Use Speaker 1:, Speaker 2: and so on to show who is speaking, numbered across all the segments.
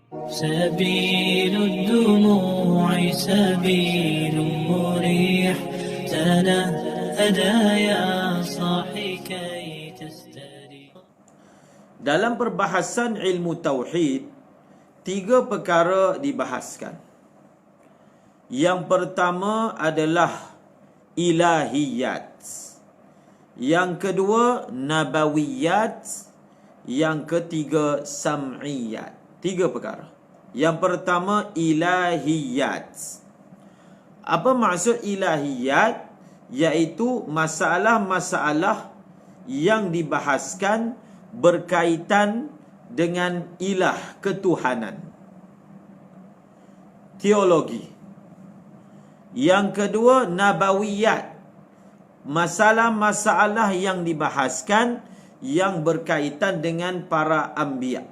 Speaker 1: سبيل الدموع سبيل مريح تنهدى يا صاحي كي تستريح.
Speaker 2: Dalam perbahasan ilmu tauhid, 3 perkara dibahaskan. Yang pertama adalah ilahiyat. Yang kedua nabawiyat. Yang ketiga sam'iyat. 3 perkara. Yang pertama ilahiyat. Apa maksud ilahiyat? Iaitu masalah-masalah yang dibahaskan berkaitan dengan ilah, ketuhanan. Teologi. Yang kedua nabawiyat. Masalah-masalah yang dibahaskan yang berkaitan dengan para anbiya.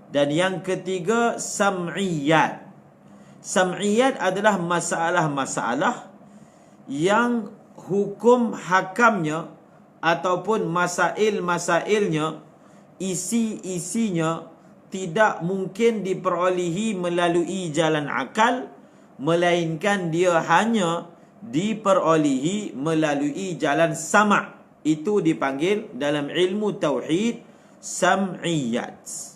Speaker 2: Dan yang ketiga sam'iyat. Sam'iyat adalah masalah-masalah yang hukum hakamnya ataupun masail-masailnya, isi-isinya tidak mungkin diperolehi melalui jalan akal, melainkan dia hanya diperolehi melalui jalan sama'. Itu dipanggil dalam ilmu tauhid sam'iyat.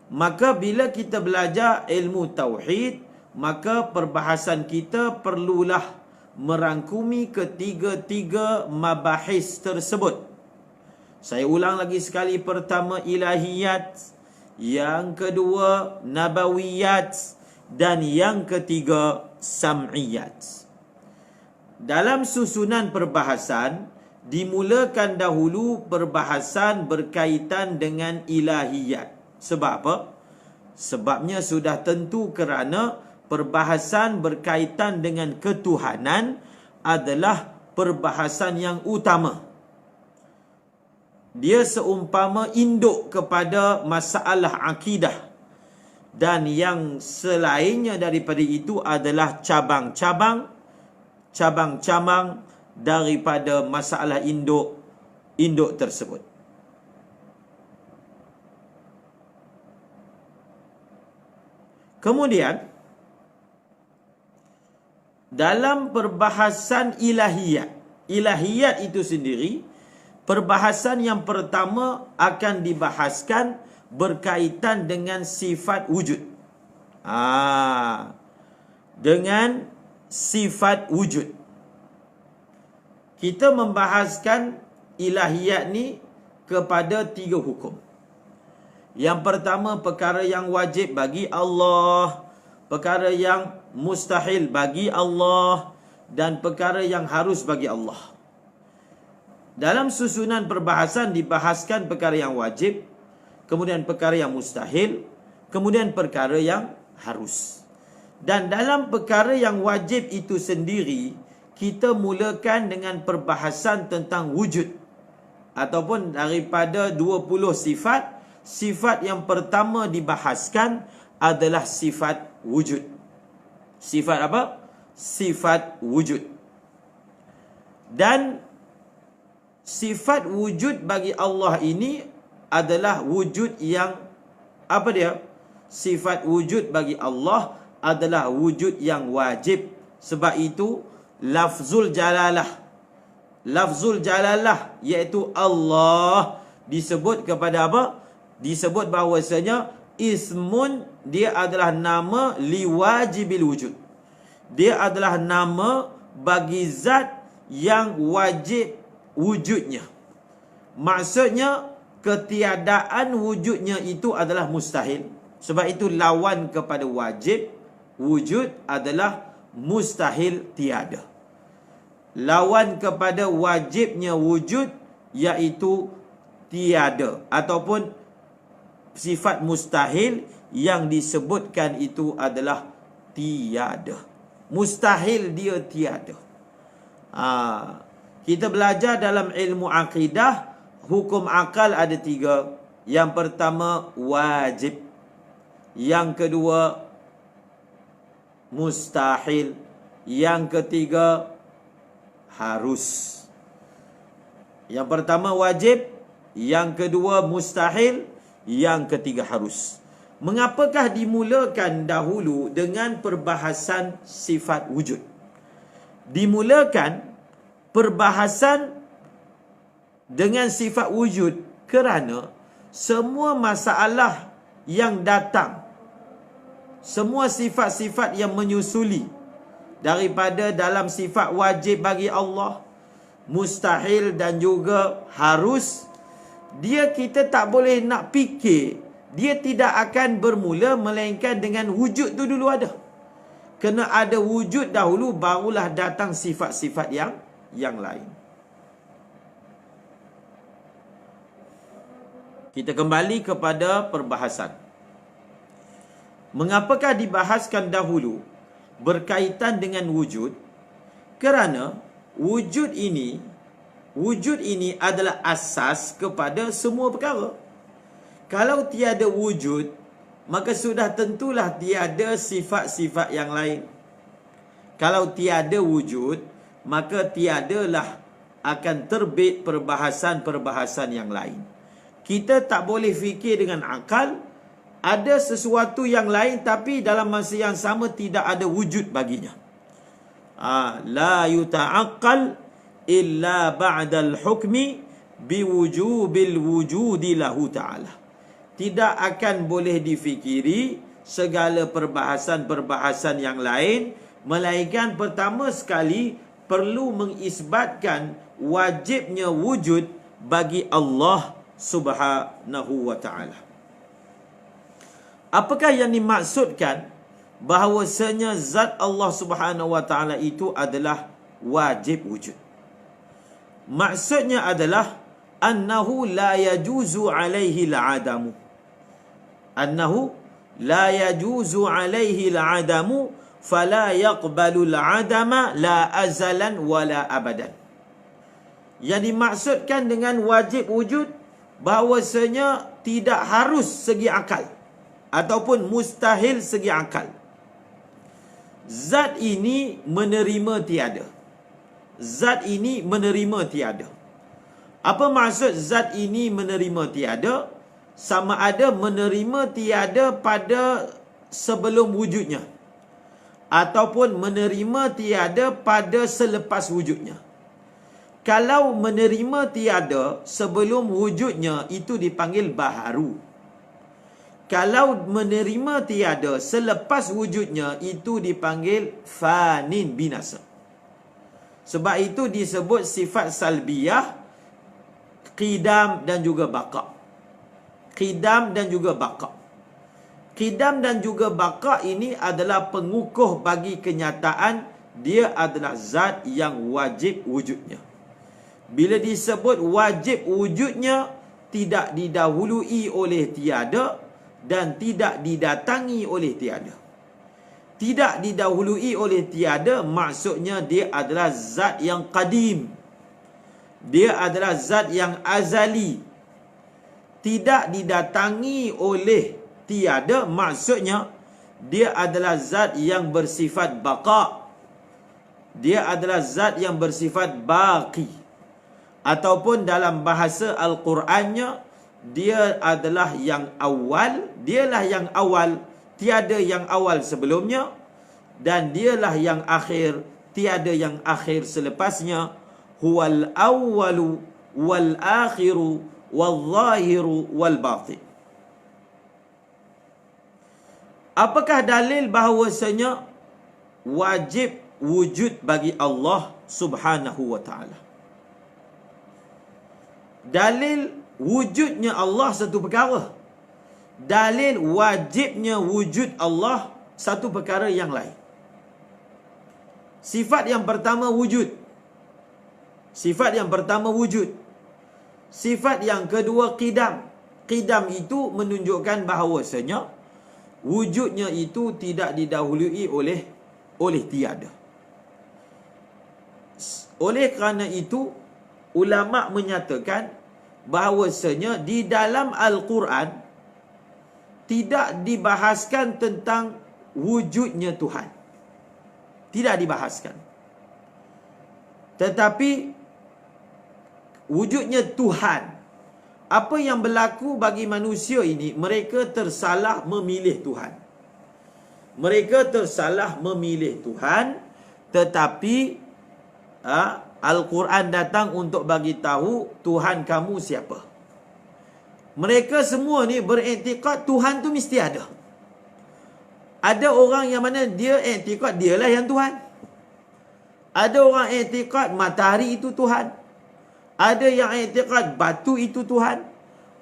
Speaker 2: Maka bila kita belajar ilmu tauhid, maka perbahasan kita perlulah merangkumi ketiga-tiga mabahis tersebut. Saya ulang lagi sekali. Pertama ilahiyat, yang kedua nabawiyat, dan yang ketiga sam'iyat. Dalam susunan perbahasan, dimulakan dahulu perbahasan berkaitan dengan ilahiyat. Sebab apa? Sebabnya sudah tentu kerana perbahasan berkaitan dengan ketuhanan adalah perbahasan yang utama. Dia seumpama induk kepada masalah akidah. Dan yang selainnya daripada itu adalah cabang-cabang daripada masalah induk tersebut. Kemudian dalam perbahasan ilahiyat itu sendiri, perbahasan yang pertama akan dibahaskan berkaitan dengan sifat wujud. Dengan sifat wujud. Kita membahaskan ilahiyat ni kepada 3 hukum. Yang pertama, perkara yang wajib bagi Allah, perkara yang mustahil bagi Allah, dan perkara yang harus bagi Allah. Dalam susunan perbahasan dibahaskan perkara yang wajib, kemudian perkara yang mustahil, kemudian perkara yang harus. Dan dalam perkara yang wajib itu sendiri, kita mulakan dengan perbahasan tentang wujud. Ataupun daripada 20 sifat, sifat yang pertama dibahaskan adalah sifat wujud. Sifat apa? Sifat wujud. Dan sifat wujud bagi Allah ini adalah wujud yang apa dia? Sifat wujud bagi Allah adalah wujud yang wajib. Sebab itu lafzul jalalah iaitu Allah disebut kepada apa? Disebut bahawasanya ismun, dia adalah nama liwajibil wujud. Dia adalah nama bagi zat yang wajib wujudnya. Maksudnya ketiadaan wujudnya itu adalah mustahil. Sebab itu lawan kepada wajib wujud adalah mustahil tiada. Lawan kepada wajibnya wujud iaitu tiada, ataupun sifat mustahil yang disebutkan itu adalah tiada. Mustahil dia tiada. Kita belajar dalam ilmu akidah, hukum akal ada 3. Yang pertama wajib, yang kedua mustahil, yang ketiga harus. Yang pertama wajib, yang kedua mustahil, yang ketiga harus. Mengapakah dimulakan dahulu dengan perbahasan sifat wujud? Dimulakan perbahasan dengan sifat wujud kerana semua masalah yang datang, semua sifat-sifat yang menyusuli daripada dalam sifat wajib bagi Allah, mustahil dan juga harus, dia kita tak boleh nak fikir, dia tidak akan bermula melainkan dengan wujud tu dulu ada. Kena ada wujud dahulu, barulah datang sifat-sifat yang lain. Kita kembali kepada perbahasan. Mengapakah dibahaskan dahulu berkaitan dengan wujud? Kerana wujud ini adalah asas kepada semua perkara. Kalau tiada wujud, maka sudah tentulah tiada sifat-sifat yang lain. Kalau tiada wujud, maka tiadalah akan terbit perbahasan-perbahasan yang lain. Kita tak boleh fikir dengan akal, ada sesuatu yang lain tapi dalam masa yang sama tidak ada wujud baginya. La yuta'aqqal illa ba'dal hukmi biwujubil wujudi lahu ta'ala. Tidak akan boleh difikiri segala perbahasan-perbahasan yang lain, melainkan pertama sekali perlu mengisbatkan wajibnya wujud bagi Allah Subhanahu wa ta'ala. Apakah yang dimaksudkan bahawasanya zat Allah Subhanahu wa ta'ala itu adalah wajib wujud? Maksudnya adalah annahu la yajuzu alaihi al-adamu. Annahu la yajuzu alaihi al-adamu fala yaqbalu al-adama la azalan wala abadan. Yang dimaksudkan dengan wajib wujud bahawasanya tidak harus segi akal ataupun mustahil segi akal. Zat ini menerima tiada. Zat ini menerima tiada. Apa maksud zat ini menerima tiada? Sama ada menerima tiada pada sebelum wujudnya, ataupun menerima tiada pada selepas wujudnya. Kalau menerima tiada sebelum wujudnya, itu dipanggil baharu. Kalau menerima tiada selepas wujudnya, itu dipanggil fanin, binasa. Sebab itu disebut sifat salbiyah, qidam dan juga baqa. Qidam dan juga baqa. Qidam dan juga baqa ini adalah pengukuh bagi kenyataan dia adalah zat yang wajib wujudnya. Bila disebut wajib wujudnya, tidak didahului oleh tiada dan tidak didatangi oleh tiada. Tidak didahului oleh tiada maksudnya dia adalah zat yang qadim. Dia adalah zat yang azali. Tidak didatangi oleh tiada maksudnya dia adalah zat yang bersifat baqa. Dia adalah zat yang bersifat baqi. Ataupun dalam bahasa Al-Qurannya, dia adalah yang awal, dialah yang awal, tiada yang awal sebelumnya, dan dialah yang akhir, tiada yang akhir selepasnya. Huwal awwalu wal akhiru wal zahiru wal batin. Apakah dalil bahawasanya wajib wujud bagi Allah Subhanahu wa ta'ala? Dalil wujudnya Allah satu perkara. Dalil wajibnya wujud Allah satu perkara yang lain. Sifat yang pertama wujud. Sifat yang pertama wujud. Sifat yang kedua qidam. Qidam itu menunjukkan bahawasanya wujudnya itu tidak didahului oleh tiada. Oleh kerana itu, ulama menyatakan bahawasanya di dalam Al-Quran tidak dibahaskan tentang wujudnya Tuhan. Tidak dibahaskan. Tetapi wujudnya Tuhan, apa yang berlaku bagi manusia ini, mereka tersalah memilih Tuhan. Mereka tersalah memilih Tuhan, tetapi Al-Quran datang untuk bagi tahu Tuhan kamu siapa. Mereka semua ni beriktikad Tuhan tu mesti ada. Ada orang yang mana dia iktikad dialah yang Tuhan. Ada orang iktikad matahari itu Tuhan. Ada yang iktikad batu itu Tuhan.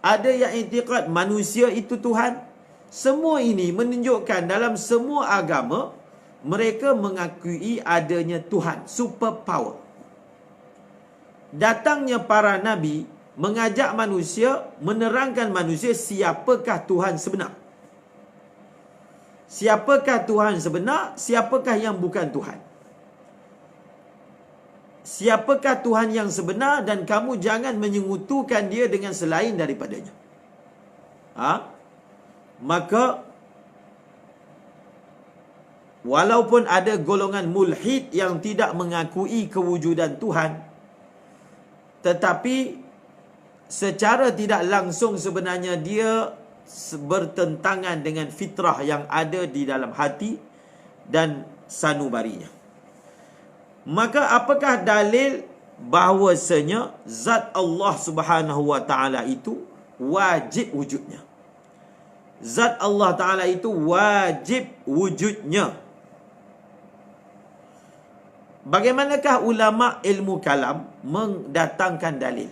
Speaker 2: Ada yang iktikad manusia itu Tuhan. Semua ini menunjukkan dalam semua agama mereka mengakui adanya Tuhan, super power. Datangnya para nabi mengajak manusia, menerangkan manusia siapakah Tuhan sebenar. Siapakah Tuhan sebenar, siapakah yang bukan Tuhan. Siapakah Tuhan yang sebenar, dan kamu jangan menyengutukan dia dengan selain daripadanya. Maka walaupun ada golongan mulhid yang tidak mengakui kewujudan Tuhan, tetapi secara tidak langsung sebenarnya dia bertentangan dengan fitrah yang ada di dalam hati dan sanubarinya. Maka apakah dalil bahawasanya zat Allah Subhanahu wa taala itu wajib wujudnya? Zat Allah taala itu wajib wujudnya. Bagaimanakah ulama ilmu kalam mendatangkan dalil?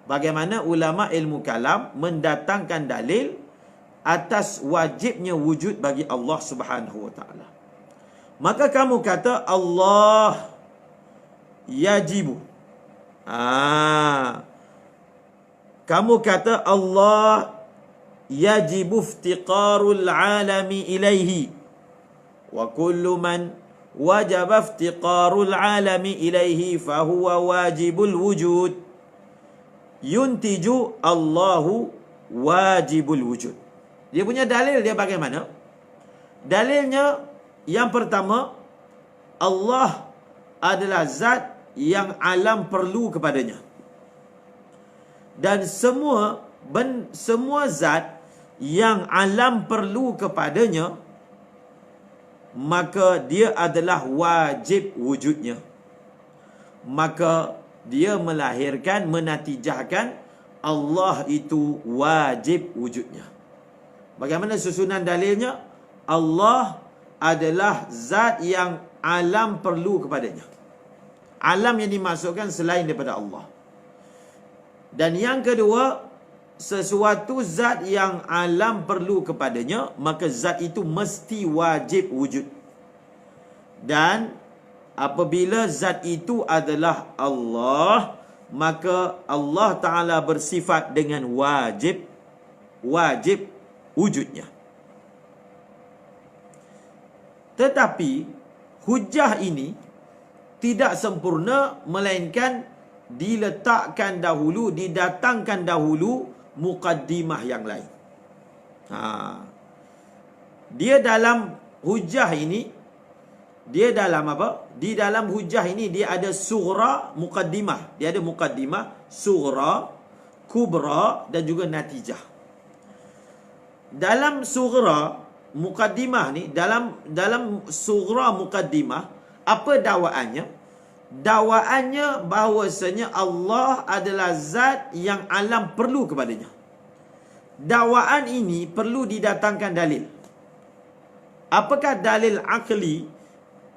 Speaker 2: Bagaimana ulama ilmu kalam mendatangkan dalil atas wajibnya wujud bagi Allah Subhanahu wa taala? Maka kamu kata Allah yajibu. Kamu kata Allah yajibu iftiqarul alami ilaihi. Wa kullu man wajaba iftiqarul alami ilaihi fahuwa wajibul wujud. Yuntiju Allahu wajibul wujud. Dia punya dalil dia bagaimana? Dalilnya yang pertama, Allah adalah zat yang alam perlu kepadanya. Dan semua zat yang alam perlu kepadanya, maka dia adalah wajib wujudnya. Maka dia melahirkan, menatijahkan Allah itu wajib wujudnya. Bagaimana susunan dalilnya? Allah adalah zat yang alam perlu kepadanya. Alam yang dimasukkan selain daripada Allah. Dan yang kedua, sesuatu zat yang alam perlu kepadanya, maka zat itu mesti wajib wujud. Dan apabila zat itu adalah Allah, maka Allah Ta'ala bersifat dengan wajib wujudnya. Tetapi hujah ini tidak sempurna, melainkan diletakkan dahulu, didatangkan dahulu muqaddimah yang lain. Dia dalam hujah ini, dia dalam apa? Di dalam hujah ini dia ada sughra, muqaddimah. Dia ada muqaddimah, sughra, kubra dan juga natijah. Dalam sughra muqaddimah ni, dalam sughra muqaddimah, apa dakwaannya? Dakwaannya bahawasanya Allah adalah zat yang alam perlu kepadanya. Dakwaan ini perlu didatangkan dalil. Apakah dalil akli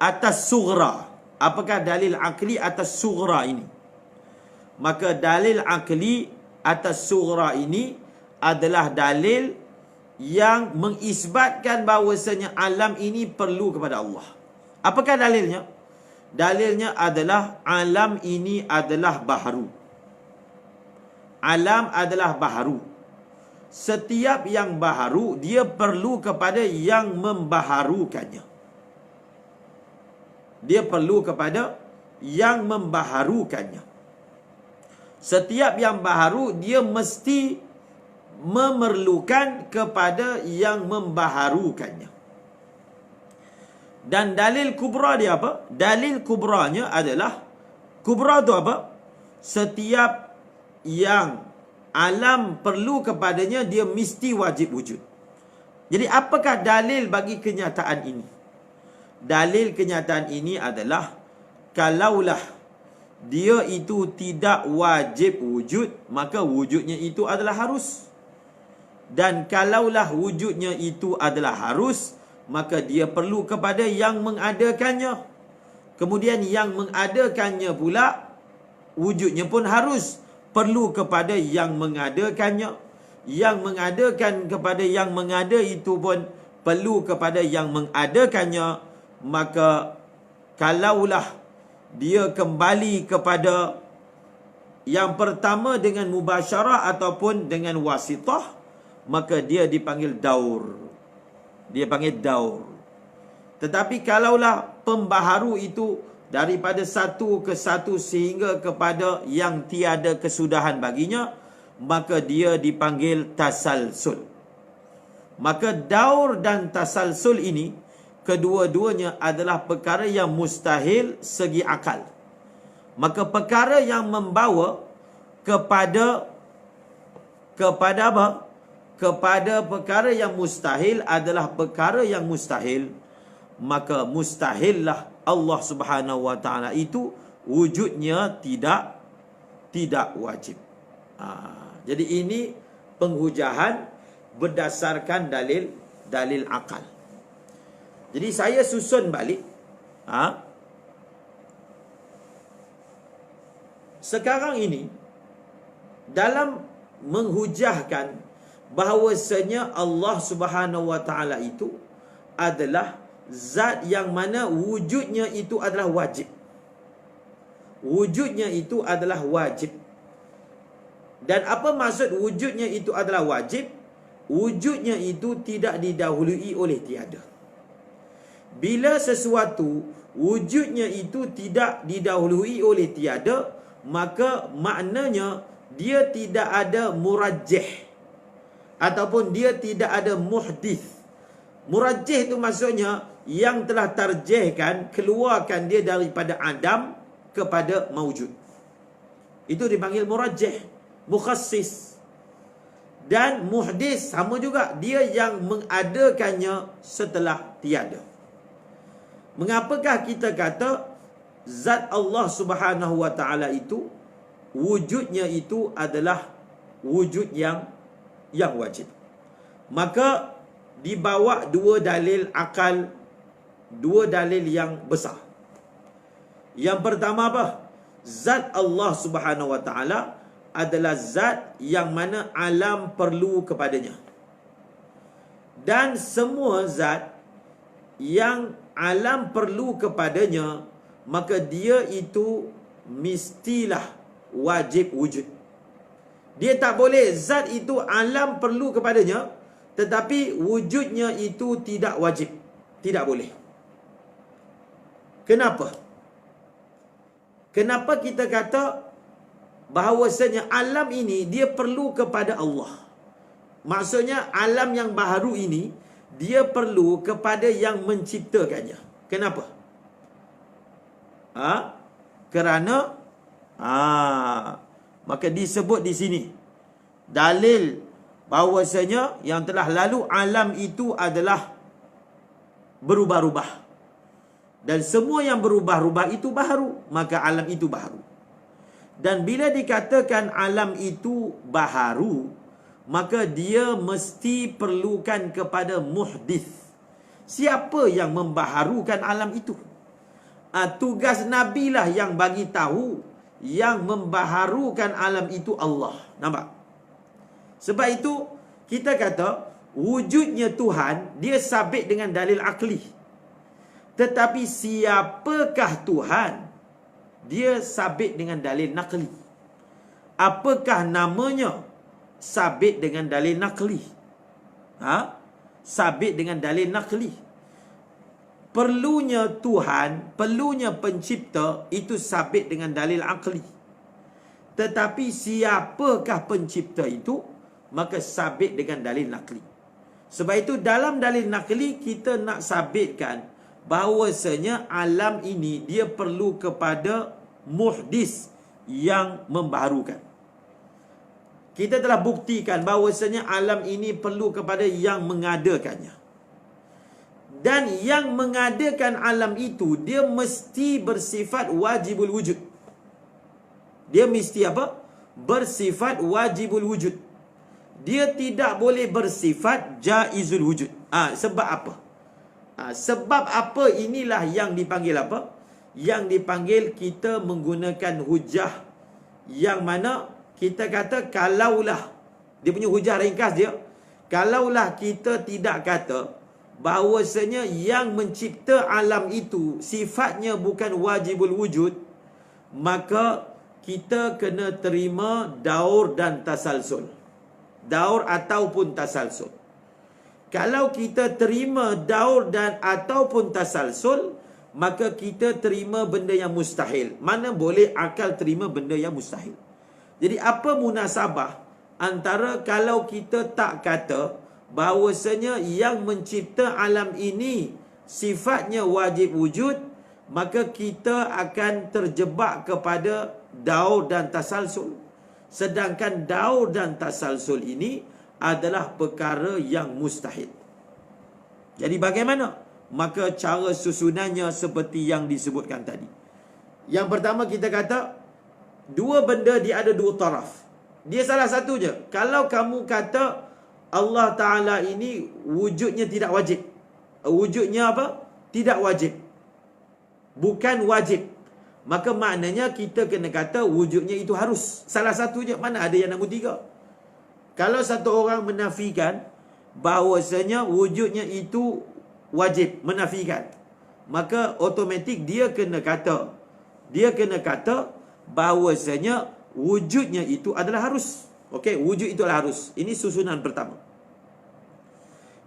Speaker 2: atas sughra? Apakah dalil akli atas sughra ini? Maka dalil akli atas sughra ini adalah dalil yang mengisbatkan bahawasanya alam ini perlu kepada Allah. Apakah dalilnya? Dalilnya adalah alam ini adalah baharu. Alam adalah baharu. Setiap yang baharu, dia perlu kepada yang membaharukannya. Dia perlu kepada yang membaharukannya. Setiap yang baharu, dia mesti memerlukan kepada yang membaharukannya. Dan dalil kubra dia apa? Dalil kubranya adalah, kubra itu apa? Setiap yang alam perlu kepadanya, dia mesti wajib wujud. Jadi apakah dalil bagi kenyataan ini? Dalil kenyataan ini adalah kalaulah dia itu tidak wajib wujud, maka wujudnya itu adalah harus. Dan kalaulah wujudnya itu adalah harus, maka dia perlu kepada yang mengadakannya. Kemudian yang mengadakannya pula wujudnya pun harus, perlu kepada yang mengadakannya. Yang mengadakan kepada yang mengada itu pun perlu kepada yang mengadakannya. Maka kalaulah dia kembali kepada yang pertama dengan mubasyarah ataupun dengan wasitah, maka dia dipanggil daur. Dia panggil daur. Tetapi kalaulah pembaharu itu daripada satu ke satu sehingga kepada yang tiada kesudahan baginya, maka dia dipanggil tasalsul. Maka daur dan tasalsul ini, kedua-duanya adalah perkara yang mustahil segi akal. Maka perkara yang membawa kepada apa? Kepada perkara yang mustahil adalah perkara yang mustahil. Maka mustahillah Allah Subhanahu wa taala itu wujudnya tidak wajib. Jadi ini penghujahan berdasarkan dalil akal. Jadi saya susun balik. Sekarang ini dalam menghujahkan bahawasanya Allah Subhanahu wa taala itu adalah zat yang mana wujudnya itu adalah wajib. Wujudnya itu adalah wajib. Dan apa maksud wujudnya itu adalah wajib? Wujudnya itu tidak didahului oleh tiada. Bila sesuatu wujudnya itu tidak didahului oleh tiada, maka maknanya dia tidak ada murajjih ataupun dia tidak ada muhdith. Murajjih itu maksudnya yang telah tarjihkan, keluarkan dia daripada adam kepada maujud. Itu dipanggil murajjih, mukhassis. Dan muhdis sama juga, dia yang mengadakannya setelah tiada. Mengapakah kita kata zat Allah Subhanahu wa taala itu wujudnya itu adalah wujud yang wajib? Maka dibawa dua dalil akal, dua dalil yang besar. Yang pertama apa? Zat Allah Subhanahu wa taala adalah zat yang mana alam perlu kepadanya. Dan semua zat yang alam perlu kepadanya, maka dia itu mestilah wajib wujud. Dia tak boleh zat itu alam perlu kepadanya tetapi wujudnya itu tidak wajib. Tidak boleh. Kenapa? Kenapa kita kata bahawasanya alam ini dia perlu kepada Allah? Maksudnya alam yang baharu ini dia perlu kepada yang menciptakannya. Kenapa? Kerana maka disebut di sini dalil bahawasanya yang telah lalu alam itu adalah berubah-ubah. Dan semua yang berubah-ubah itu baharu, maka alam itu baharu. Dan bila dikatakan alam itu baharu, maka dia mesti perlukan kepada muhdith. Siapa yang membaharukan alam itu? Tugas Nabi lah yang bagi tahu yang membaharukan alam itu Allah. Nampak? Sebab itu kita kata wujudnya Tuhan dia sabit dengan dalil akli. Tetapi siapakah Tuhan? Dia sabit dengan dalil nakli. Apakah namanya? Sabit dengan dalil nakli. Sabit dengan dalil nakli. Perlunya Tuhan, perlunya pencipta itu sabit dengan dalil akli. Tetapi siapakah pencipta itu? Maka sabit dengan dalil nakli. Sebab itu dalam dalil nakli kita nak sabitkan bahawasanya alam ini dia perlu kepada muhdis yang membaharukan. kita telah buktikan bahawasanya alam ini perlu kepada yang mengadakannya. Dan yang mengadakan alam itu, dia mesti bersifat wajibul wujud. Dia mesti apa? Bersifat wajibul wujud. Dia tidak boleh bersifat jaizul wujud. Sebab apa? Sebab apa inilah yang dipanggil apa? Yang dipanggil kita menggunakan hujah. Yang mana kita kata kalaulah, dia punya hujah ringkas dia, kalaulah kita tidak kata bahawasanya yang mencipta alam itu sifatnya bukan wajibul wujud, maka kita kena terima daur dan tasalsul. Daur ataupun tasalsul. Kalau kita terima daur dan ataupun tasalsul, maka kita terima benda yang mustahil. Mana boleh akal terima benda yang mustahil. Jadi apa munasabah antara kalau kita tak kata bahawasanya yang mencipta alam ini sifatnya wajib wujud, maka kita akan terjebak kepada daur dan tasalsul. Sedangkan daur dan tasalsul ini adalah perkara yang mustahil. Jadi bagaimana? Maka cara susunannya seperti yang disebutkan tadi. Yang pertama kita kata, dua benda dia ada dua taraf. Dia salah satu je. Kalau kamu kata Allah Ta'ala ini wujudnya tidak wajib. Wujudnya apa? Tidak wajib. Bukan wajib. Maka maknanya kita kena kata wujudnya itu harus. Salah satu je. Mana ada yang nombor tiga? Kalau satu orang menafikan bahawasanya wujudnya itu wajib, menafikan, maka automatik dia kena kata bahawasanya wujudnya itu adalah harus. Okey, wujud itu adalah harus. Ini susunan pertama.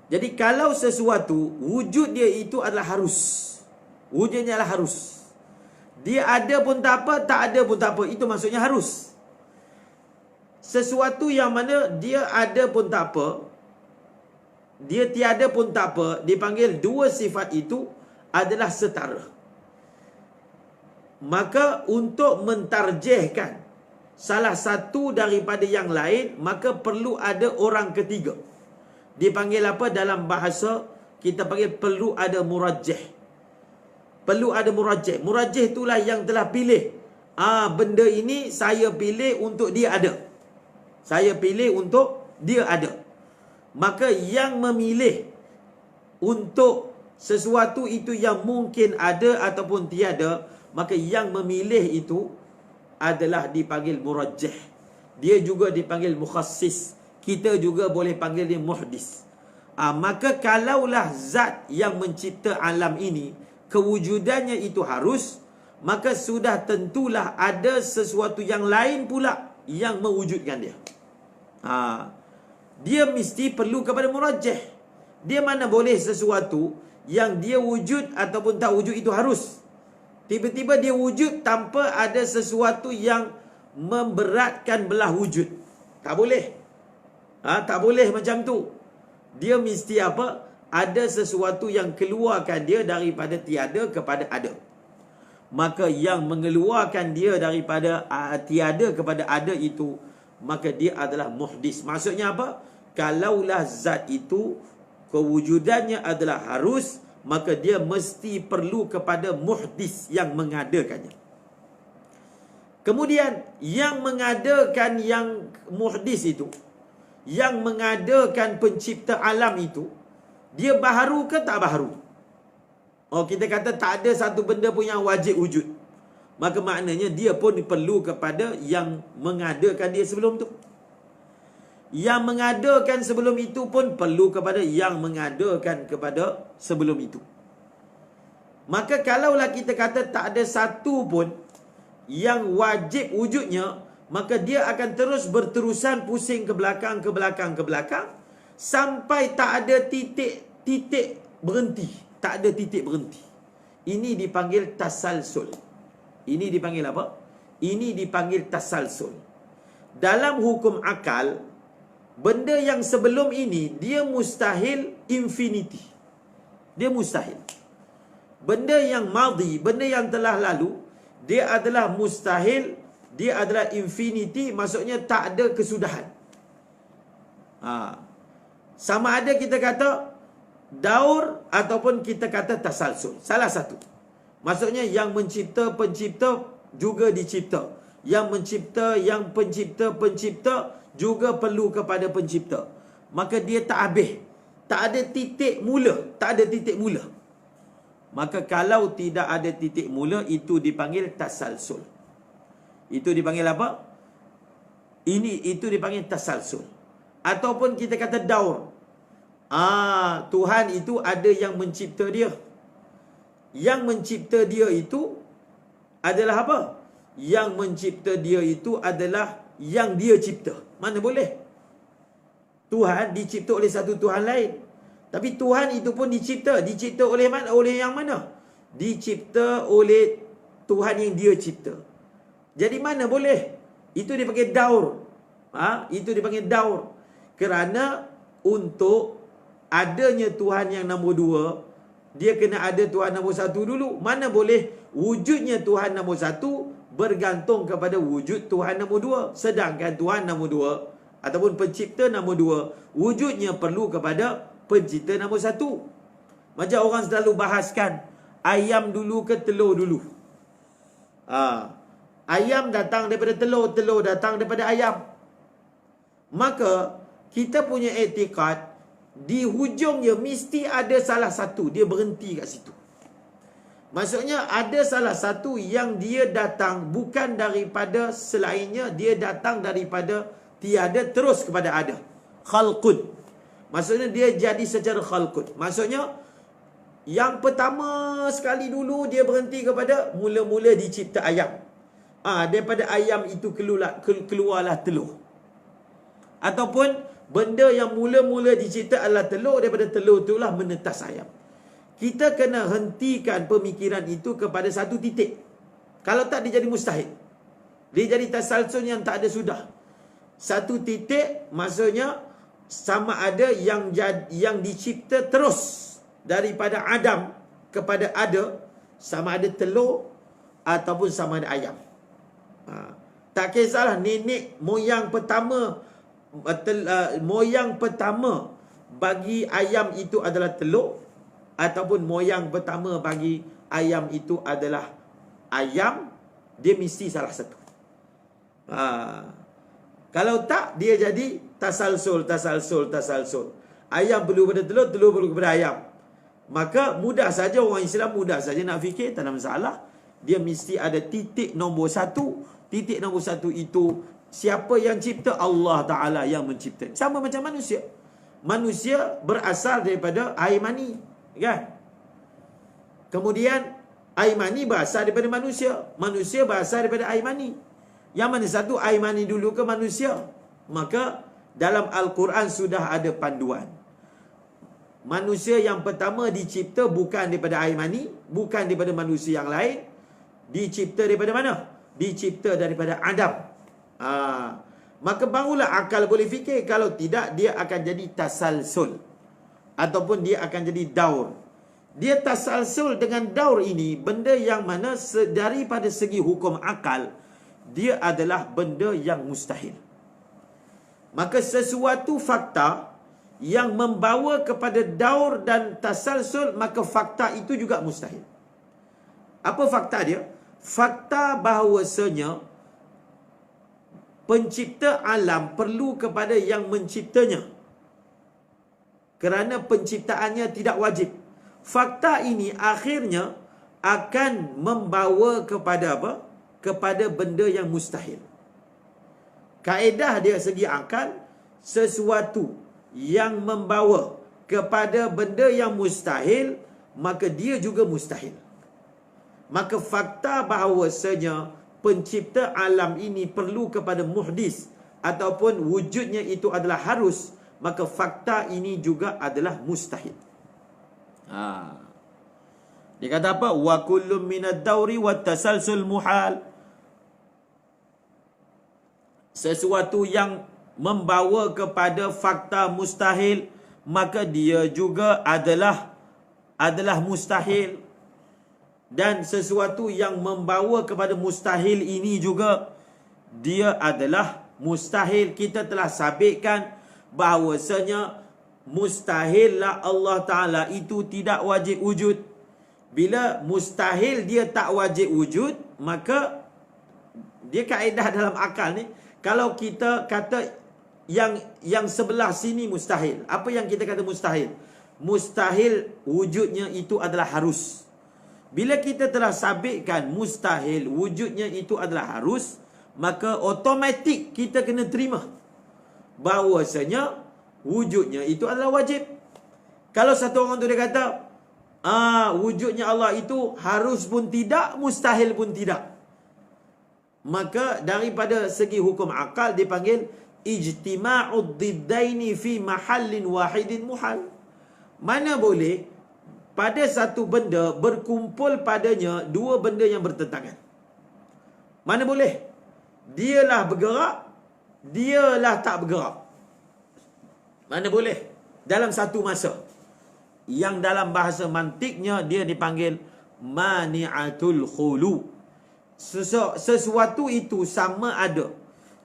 Speaker 2: Jadi kalau sesuatu wujud dia itu adalah harus, wujudnya adalah harus, dia ada pun tak apa, tak ada pun tak apa, itu maksudnya harus. Sesuatu yang mana dia ada pun tak apa, dia tiada pun tak apa, dipanggil dua sifat itu adalah setara. Maka untuk mentarjihkan salah satu daripada yang lain, maka perlu ada orang ketiga. Dipanggil apa dalam bahasa kita panggil perlu ada murajjih. Perlu ada murajjih. Murajjih itulah yang telah pilih. Benda ini saya pilih untuk dia ada. Saya pilih untuk dia ada. Maka yang memilih untuk sesuatu itu yang mungkin ada ataupun tiada, maka yang memilih itu adalah dipanggil murajjih. Dia juga dipanggil mukhassis. Kita juga boleh panggil dia muhdis. Maka kalaulah zat yang mencipta alam ini kewujudannya itu harus, maka sudah tentulah ada sesuatu yang lain pula yang mewujudkan dia. Dia mesti perlu kepada murajjih. Dia mana boleh sesuatu yang dia wujud ataupun tak wujud itu harus. Tiba-tiba dia wujud tanpa ada sesuatu yang memberatkan belah wujud. Tak boleh. Tak boleh macam tu. Dia mesti apa? Ada sesuatu yang keluarkan dia daripada tiada kepada ada. Maka yang mengeluarkan dia daripada tiada kepada ada itu, maka dia adalah muhdis. Maksudnya apa? Kalaulah zat itu kewujudannya adalah harus, maka dia mesti perlu kepada muhdis yang mengadakannya. Kemudian yang mengadakan yang muhdis itu, yang mengadakan pencipta alam itu, dia baharu ke tak baharu? Kita kata tak ada satu benda pun yang wajib wujud, maka maknanya dia pun perlu kepada yang mengadakan dia sebelum tu. Yang mengadakan sebelum itu pun perlu kepada yang mengadakan kepada sebelum itu. Maka kalaulah kita kata tak ada satu pun yang wajib wujudnya, maka dia akan terus berterusan pusing ke belakang, ke belakang, ke belakang, sampai tak ada titik berhenti. Tak ada titik berhenti. Ini dipanggil tasalsul. Ini dipanggil apa? Ini dipanggil tasalsul. Dalam hukum akal, benda yang sebelum ini, dia mustahil infinity. Dia mustahil. Benda yang madhi, benda yang telah lalu, dia adalah mustahil. Dia adalah infinity, maksudnya tak ada kesudahan. Sama ada kita kata daur ataupun kita kata tasalsul. Salah satu. Maksudnya yang mencipta, pencipta juga dicipta. Yang mencipta, yang pencipta juga perlu kepada pencipta. Maka dia tak habis. Tak ada titik mula. Tak ada titik mula. Maka kalau tidak ada titik mula, itu dipanggil tasalsul. Itu dipanggil apa? Itu dipanggil tasalsul. Ataupun kita kata daur. Tuhan itu ada yang mencipta dia. Yang mencipta dia itu adalah apa? Yang mencipta dia itu adalah yang dia cipta. Mana boleh? Tuhan dicipta oleh satu Tuhan lain. Tapi Tuhan itu pun dicipta. Dicipta oleh mana? Oleh yang mana? Dicipta oleh Tuhan yang dia cipta. Jadi mana boleh? Itu dipanggil daur. Itu dipanggil daur. Kerana untuk adanya Tuhan yang nombor dua, dia kena ada Tuhan nombor satu dulu. Mana boleh wujudnya Tuhan nombor satu bergantung kepada wujud Tuhan nombor dua. Sedangkan Tuhan nombor dua ataupun pencipta nombor dua, wujudnya perlu kepada pencipta nombor satu. Macam orang selalu bahaskan, ayam dulu ke telur dulu? Ayam datang daripada telur, telur datang daripada ayam. Maka kita punya etikad, di hujungnya mesti ada salah satu. Dia berhenti kat situ. Maksudnya ada salah satu yang dia datang bukan daripada selainnya. Dia datang daripada tiada terus kepada ada. Khalqun. Maksudnya dia jadi secara khalqun. Maksudnya yang pertama sekali dulu dia berhenti kepada mula-mula dicipta ayam. Daripada ayam itu keluarlah telur. Ataupun benda yang mula-mula dicipta adalah telur, daripada telur itulah menetas ayam. Kita kena hentikan pemikiran itu kepada satu titik. Kalau tak, dia jadi mustahil. Dia jadi tasalsul yang tak ada sudah. Satu titik maksudnya sama ada yang dicipta terus daripada Adam kepada ada, sama ada telur ataupun sama ada ayam. Tak kisahlah nenek moyang pertama bagi ayam itu adalah telur, ataupun moyang pertama bagi ayam itu adalah ayam, dia mesti salah satu. Kalau tak, dia jadi tasalsul. Ayam perlu kepada telur, telur perlu kepada ayam. Maka mudah saja orang Islam mudah saja nak fikir, tak ada masalah. Dia mesti ada titik nombor satu. Titik nombor satu itu siapa yang cipta? Allah Ta'ala yang mencipta. Sama macam manusia. Manusia berasal daripada air mani, kan? Kemudian air mani berasal daripada manusia. Manusia berasal daripada air mani. Yang mana satu, air mani dulu ke manusia? Maka dalam Al-Quran sudah ada panduan. Manusia yang pertama dicipta bukan daripada air mani, bukan daripada manusia yang lain. Dicipta daripada mana? Dicipta daripada Adam. Maka barulah akal boleh fikir. Kalau tidak, dia akan jadi tasalsul, ataupun dia akan jadi daur. Dia tasalsul dengan daur ini, benda yang mana daripada segi hukum akal, dia adalah benda yang mustahil. Maka sesuatu fakta yang membawa kepada daur dan tasalsul, maka fakta itu juga mustahil. Apa fakta dia? Fakta bahawasanya pencipta alam perlu kepada yang menciptanya, kerana penciptaannya tidak wajib. Fakta ini akhirnya akan membawa kepada apa? Kepada benda yang mustahil. Kaedah dia segi akal, sesuatu yang membawa kepada benda yang mustahil, maka dia juga mustahil. Maka fakta bahawasanya pencipta alam ini perlu kepada muhdis, ataupun wujudnya itu adalah harus, maka fakta ini juga adalah mustahil. Dia kata apa? Wa kullum minad dauri wat tasalsul muhal. Sesuatu yang membawa kepada fakta mustahil, maka dia juga adalah mustahil. Dan sesuatu yang membawa kepada mustahil ini juga dia adalah mustahil. Kita telah sabitkan bahawasanya mustahillah Allah Ta'ala itu tidak wajib wujud. Bila mustahil dia tak wajib wujud, maka dia kaedah dalam akal ni, kalau kita kata yang sebelah sini mustahil. Apa yang kita kata mustahil? Mustahil wujudnya itu adalah harus. Bila kita telah sabitkan mustahil wujudnya itu adalah harus, maka automatik kita kena terima bahawasanya wujudnya itu adalah wajib. Kalau satu orang tu dia kata wujudnya Allah itu harus pun tidak, mustahil pun tidak, maka daripada segi hukum akal dipanggil ijtima'ud diddaini fi mahallin wahidin muhal. Mana boleh pada satu benda berkumpul padanya dua benda yang bertentangan. Mana boleh? Dialah bergerak, dialah tak bergerak. Mana boleh? Dalam satu masa. Yang dalam bahasa mantiknya dia dipanggil mani'atul khulu. Sesuatu itu sama ada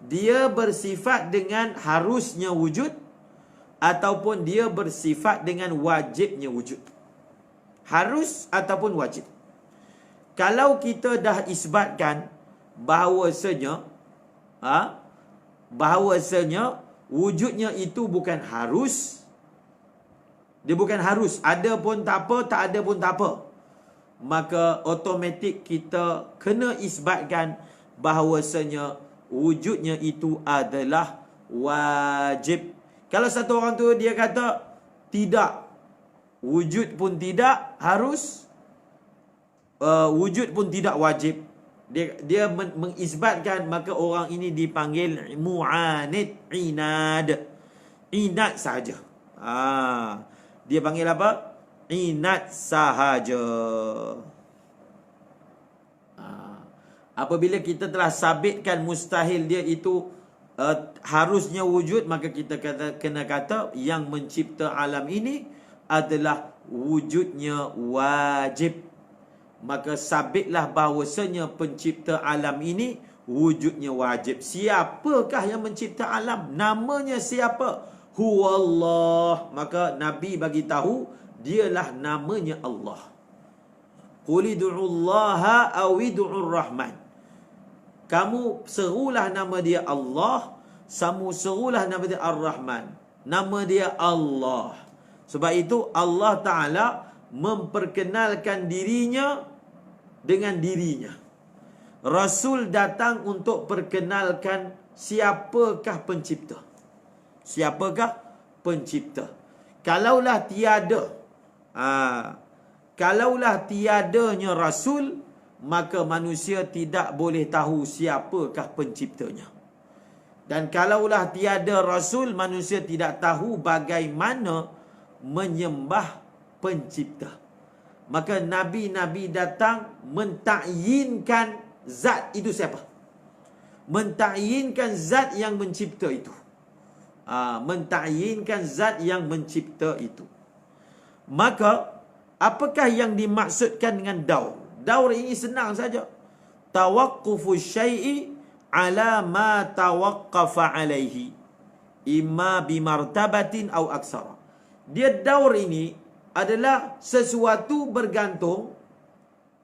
Speaker 2: dia bersifat dengan harusnya wujud ataupun dia bersifat dengan wajibnya wujud. Harus ataupun wajib. Kalau kita dah isbatkan bahawasanya wujudnya itu bukan harus, dia bukan harus, ada pun tak apa, tak ada pun tak apa, maka automatik kita kena isbatkan bahawasanya wujudnya itu adalah wajib. Kalau satu orang tu dia kata tidak, wujud pun tidak harus, wujud pun tidak wajib, dia mengisbatkan, maka orang ini dipanggil mu'anid, inad sahaja. Dia panggil apa? Inad sahaja. Apabila kita telah sabitkan mustahil dia itu harusnya wujud, maka kita kena kata yang mencipta alam ini adalah wujudnya wajib. Maka sabitlah bahawasanya pencipta alam ini wujudnya wajib. Siapakah yang mencipta alam? Namanya siapa? Huwallah. Maka Nabi bagi tahu dialah namanya Allah. Qul ud'ullaha aw ud'ur rahman. Kamu serulah nama dia Allah, kamu serulah nama dia Ar-Rahman. Nama dia Allah. Sebab itu Allah Ta'ala memperkenalkan dirinya dengan dirinya. Rasul datang untuk perkenalkan siapakah pencipta. Siapakah pencipta. Kalaulah tiadanya Rasul, maka manusia tidak boleh tahu siapakah penciptanya. Dan kalaulah tiada Rasul, manusia tidak tahu bagaimana menyembah pencipta. Maka Nabi-Nabi datang mentakyinkan zat itu siapa? Mentakyinkan zat yang mencipta itu. Mentakyinkan zat yang mencipta itu. Maka apakah yang dimaksudkan dengan daur? Daur ini senang saja. Tawaqqufu syai'i ala ma tawaqqafa alaihi, imma bimartabatin au aksara. Dia daur ini adalah sesuatu bergantung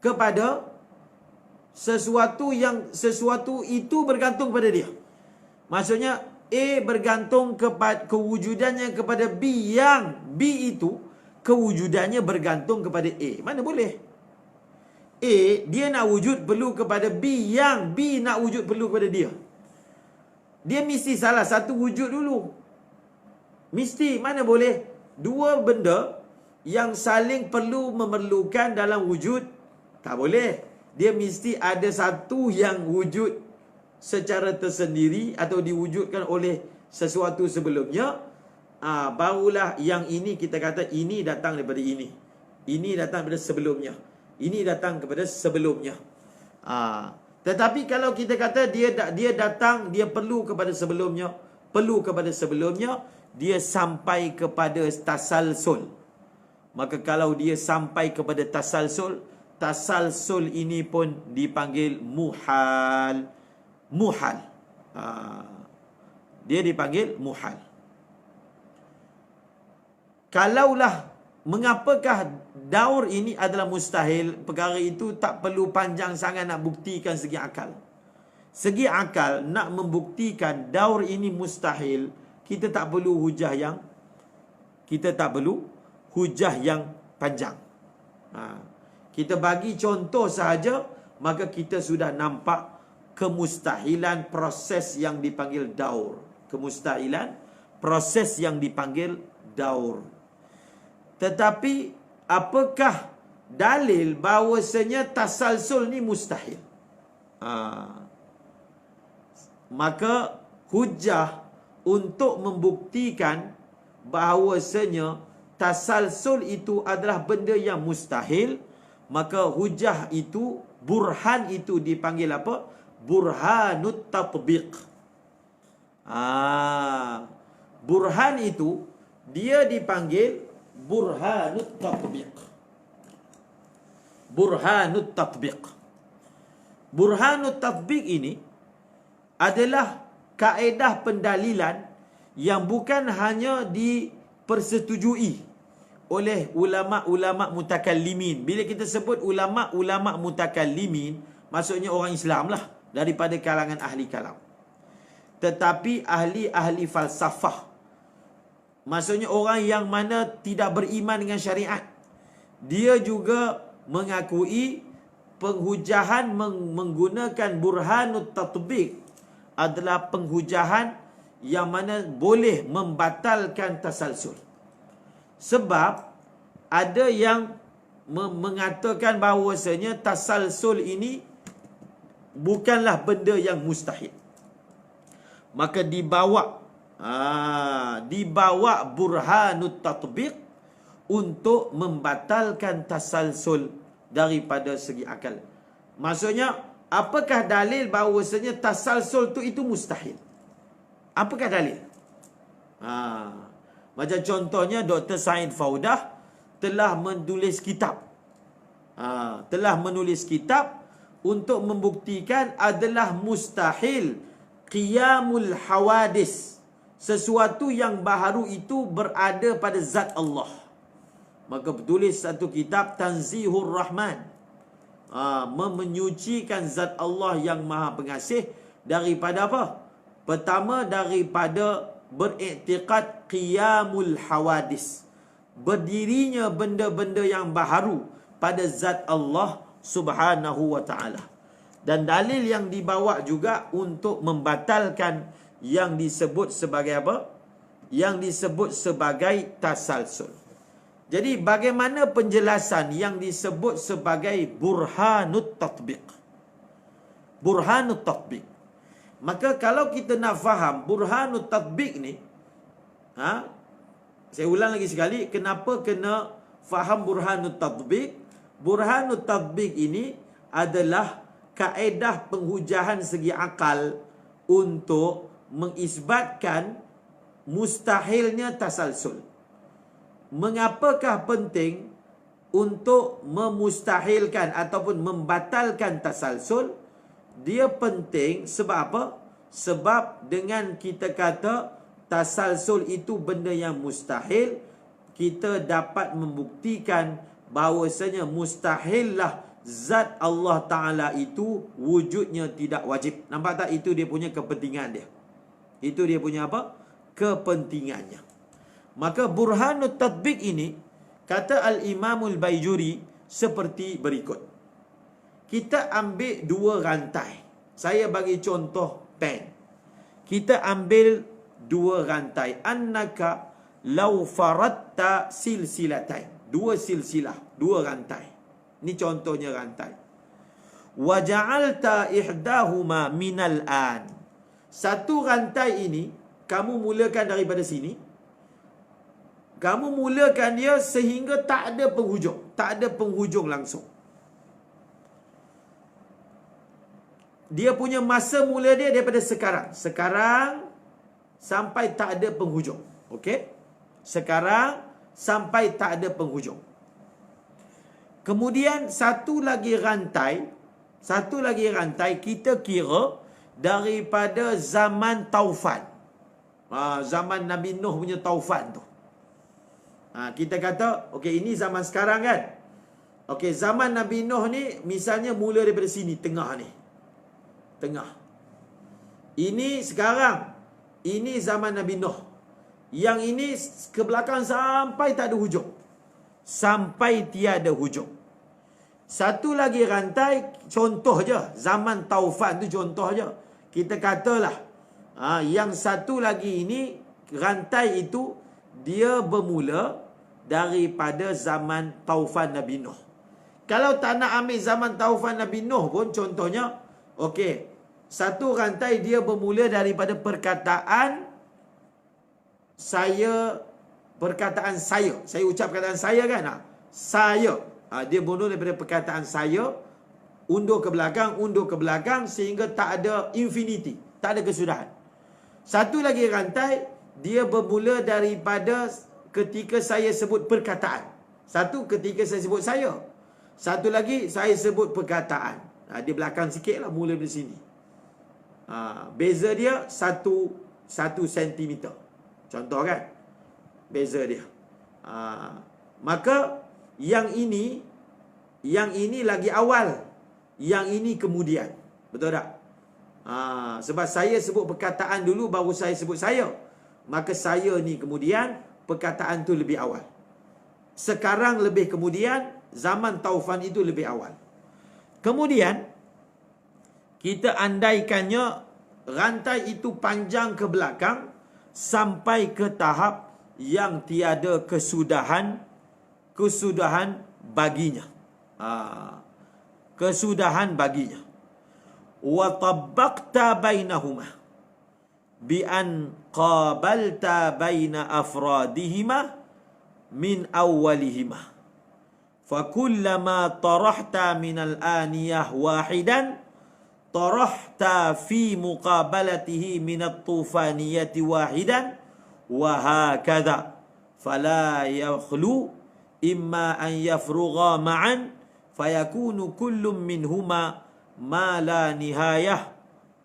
Speaker 2: kepada sesuatu itu bergantung kepada dia. Maksudnya A bergantung kepada kewujudannya kepada B, yang B itu kewujudannya bergantung kepada A. Mana boleh? A dia nak wujud perlu kepada B, yang B nak wujud perlu kepada dia. Dia mesti salah satu wujud dulu. Mesti, mana boleh dua benda yang saling memerlukan dalam wujud. Tak boleh. Dia mesti ada satu yang wujud secara tersendiri atau diwujudkan oleh sesuatu sebelumnya. Barulah yang ini kita kata ini datang daripada ini. Ini datang daripada sebelumnya. Ini datang kepada sebelumnya. Tetapi kalau kita kata dia datang, dia perlu kepada sebelumnya, dia sampai kepada tasalsul. Maka kalau dia sampai kepada tasalsul ini pun dipanggil muhal. Dia dipanggil muhal. kalaulah mengapakah daur ini adalah mustahil, perkara itu tak perlu panjang sangat nak buktikan segi akal. Segi akal nak membuktikan daur ini mustahil, kita tak perlu hujah yang panjang. Kita bagi contoh sahaja, maka kita sudah nampak kemustahilan proses yang dipanggil daur. Kemustahilan proses yang dipanggil daur. Tetapi apakah dalil bahawasanya tasalsul ni mustahil? Maka hujah untuk membuktikan bahawasanya tasalsul itu adalah benda yang mustahil, maka hujah itu, burhan itu dipanggil apa? Burhanut tatbiq. Burhan itu dia dipanggil burhanut tatbiq. Burhanut tatbiq. Burhanut tatbiq ini adalah kaedah pendalilan yang bukan hanya dipersetujui oleh ulama-ulama mutakallimin. Bila kita sebut ulama-ulama mutakallimin, maksudnya orang Islam lah, daripada kalangan ahli kalam. Tetapi ahli-ahli falsafah, maksudnya orang yang mana tidak beriman dengan syariat, dia juga mengakui penghujahan menggunakan burhanut tatbiq adalah penghujahan yang mana boleh membatalkan tasalsul. Sebab ada yang mengatakan bahawasanya tasalsul ini bukanlah benda yang mustahil. Maka dibawa burhanut tatbiq untuk membatalkan tasalsul daripada segi akal. Maksudnya, apakah dalil bahawasanya tasalsul itu mustahil? Apakah dalil? Macam contohnya Dr. Said Faudah telah menulis kitab. Untuk membuktikan adalah mustahil qiyamul hawadis, sesuatu yang baharu itu berada pada zat Allah. Maka bertulis satu kitab Tanzihur Rahman, menyucikan zat Allah yang maha pengasih daripada apa? Pertama, daripada beriktikad qiyamul hawadis, berdirinya benda-benda yang baharu pada zat Allah subhanahu wa ta'ala. Dan dalil yang dibawa juga untuk membatalkan yang disebut sebagai apa? Yang disebut sebagai tasalsul. Jadi bagaimana penjelasan yang disebut sebagai burhanut tatbiq? Burhanut tatbiq. Maka kalau kita nak faham burhanut tatbiq ni, saya ulang lagi sekali, kenapa kena faham burhanut tatbiq? Burhanut tatbiq ini adalah kaedah penghujahan segi akal untuk mengisbatkan mustahilnya tasalsul. Mengapakah penting untuk memustahilkan ataupun membatalkan tasalsul? Dia penting sebab apa? Sebab dengan kita kata tasalsul itu benda yang mustahil, kita dapat membuktikan bahawasanya mustahillah zat Allah Ta'ala itu wujudnya tidak wajib. Nampak tak? Itu dia punya kepentingan dia. Itu dia punya apa? Kepentingannya. Maka burhanut tatbiq ini, kata Al-Imamul Baijuri seperti berikut. Kita ambil dua rantai. Saya bagi contoh pen. Kita ambil dua rantai. Annaka law faratta silsilatain. Dua silsilah, dua rantai. Ini contohnya rantai. Wa ja'alta ihdahuma minal an. Satu rantai ini kamu mulakan daripada sini. Kamu mulakan dia sehingga tak ada penghujung. Tak ada penghujung langsung. Dia punya masa mula dia daripada sekarang. Sekarang sampai tak ada penghujung. Okey? Sekarang sampai tak ada penghujung. Kemudian satu lagi rantai kita kira daripada zaman taufan. Zaman Nabi Nuh punya taufan tu. Kita kata, okey, ini zaman sekarang kan. Okey, zaman Nabi Nuh ni misalnya mula daripada sini, tengah ni. Tengah. Ini sekarang. Ini zaman Nabi Nuh. Yang ini ke belakang sampai tak ada hujung. Sampai tiada hujung. Satu lagi rantai, contoh je. Zaman Taufan tu contoh je. Kita katalah, yang satu lagi ini, rantai itu, dia bermula daripada zaman Taufan Nabi Nuh. Kalau tak nak ambil zaman Taufan Nabi Nuh pun, contohnya, okey, satu rantai dia bermula daripada perkataan saya. Saya ucap perkataan saya kan? Saya. Dia bermula daripada perkataan saya, undur ke belakang sehingga tak ada infinity, tak ada kesudahan. Satu lagi rantai, dia bermula daripada ketika saya sebut perkataan. Satu ketika saya sebut saya. Satu lagi saya sebut perkataan. Dia belakang sikit lah, mula dari sini. Beza dia 1 sentimeter. Contoh kan? Beza dia. Maka yang ini lagi awal, yang ini kemudian. Betul tak? Sebab saya sebut perkataan dulu, baru saya sebut saya. Maka saya ni kemudian, perkataan tu lebih awal. Sekarang lebih kemudian, zaman Taufan itu lebih awal. Kemudian, kita andaikannya rantai itu panjang ke belakang sampai ke tahap yang tiada kesudahan baginya. Kesudahan baginya. Wa tabbaqta bainahuma bi an qabalta baina afradihima min awwalihima. Fakullama tarahta min al-aniyah wahidan tarahta fi muqabalatihi min at-tufaniyati wahidan wa hakadha fala yakhlu imma an yafrugha ma'an fayakunu kullum minhuma ma la nihayah